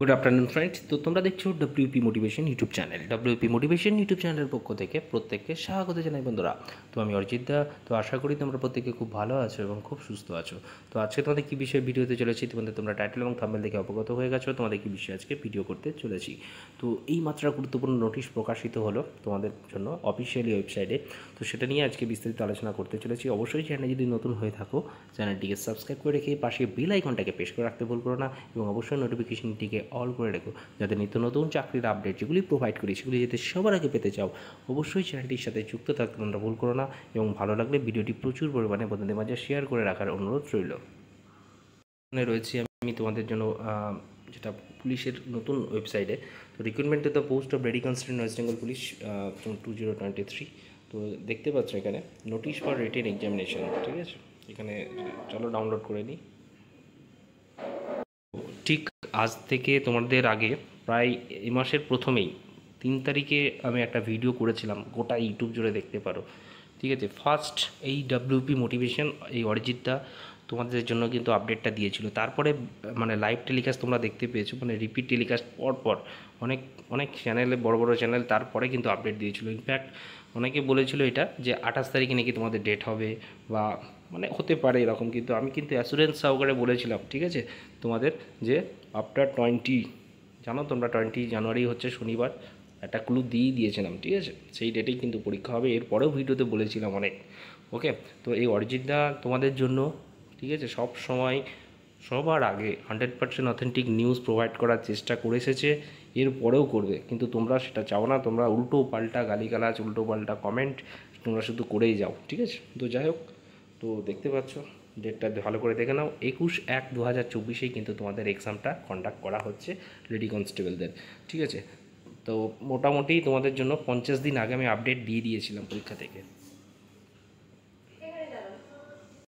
Good afternoon friends. তো তোমরা দেখছো WP motivation YouTube channel. WP motivation YouTube চ্যানেলের পক্ষ থেকে প্রত্যেককে স্বাগত জানাই বন্ধুরা। তো আমি অরিজিৎ দা। তো আশা করি তোমরা প্রত্যেকে খুব ভালো আছো এবং খুব সুস্থ আছো। তো আজকে তোমাদের কী বিষয়ে ভিডিওতে চলেছি তোমাদের তোমরা টাইটেল এবং থাম্বনেল দেখে অবগত হয়ে গেছো তোমাদের কী বিষয়ে আজকে ভিডিও করতে চলেছি। তো এই মাত্রা গুরুত্বপূর্ণ নোটিশ প্রকাশিত হলো তোমাদের জন্য অফিসিয়ালি ওয়েবসাইটে। তো সেটা নিয়ে আজকে বিস্তারিত আলোচনা করতে চলেছি। অবশ্যই চ্যানেলে যদি নতুন হয়ে থাকো চ্যানেলটিকে সাবস্ক্রাইব করে রেখে পাশে বেল আইকনটাকে প্রেস করে রাখতে ভুল করো না এবং অবশ্যই নোটিফিকেশনটিকে অল করে রেখো, যাতে নিত্য নতুন চাকরির আপডেট যেগুলি প্রোভাইড করি সেগুলি যাতে সবার আগে পেতে চাও অবশ্যই চ্যানেলটির সাথে যুক্ত থাকতে তোমরা ভুল করো না এবং ভালো লাগলে ভিডিওটি প্রচুর পরিমাণে বন্ধুদের মাঝে শেয়ার করে রাখার অনুরোধ রইল। এখানে রয়েছি আমি তোমাদের জন্য যেটা পুলিশের নতুন ওয়েবসাইটে। তো recruitment to the post of lady constable West Bengal police 2023। তো দেখতে পাচ্ছ এখানে নোটিশ ফর রিটেন এক্সামিনেশন, ঠিক আছে। এখানে চলো ডাউনলোড করে নিই। ঠিক আজ থেকে তোমাদের আগে প্রায় এই মাসের প্রথমেই 3 তারিখে আমি একটা ভিডিও করেছিলাম, গোটা ইউটিউব জুড়ে দেখতে পারো, ঠিক আছে। ফার্স্ট এই ডব্লিউপি মোটিভেশন এই অরিজিৎদা তোমাদের জন্য কিন্তু আপডেটটা দিয়েছিল। তারপরে মানে লাইভ টেলিকাস্ট তোমরা দেখতে পেয়েছো, মানে রিপিট টেলিকাস্ট পর অনেক অনেক চ্যানেলে বড় বড় চ্যানেল তারপরে কিন্তু আপডেট দিয়েছিল। ইনফ্যাক্ট অনেকে বলেছিল এটা যে 28 তারিখে নাকি তোমাদের ডেট হবে বা মানে হতে পারে এরকম, কিন্তু আমি কিন্তু অ্যাসুরেন্স সহকারে বলেছিলাম, ঠিক আছে, তোমাদের যে আফটার 20 জানো তোমরা 20 জানুয়ারি হচ্ছে শনিবার, একটা ক্লু দিয়েছিলাম, ঠিক আছে। সেই ডেটেই কিন্তু পরীক্ষা হবে। এরপরেও ভিডিওতে বলেছিলাম অনেক। ওকে, তো এই অরিজিৎদা তোমাদের জন্য, ঠিক আছে, সব সময় সবার আগে 100% অথেন্টিক নিউজ প্রোভাইড করার চেষ্টা করে এসেছে, এরপরেও করবে। কিন্তু তোমরা সেটা চাও না, তোমরা উল্টো পাল্টা গালিগালাজ উল্টো পাল্টা কমেন্ট তোমরা শুধু করেই যাও, ঠিক আছে। তো যাই হোক, তো দেখতে পাচ্ছ ডেটটা ভালো করে দেখে নাও। 21/1/2024 কিন্তু তোমাদের এক্সামটা কন্ডাক্ট করা হচ্ছে লেডি কনস্টেবলদের, ঠিক আছে। তো মোটামুটি তোমাদের জন্য 50 দিন আগে আমি আপডেট দিয়ে দিয়েছিলাম পরীক্ষা থেকে।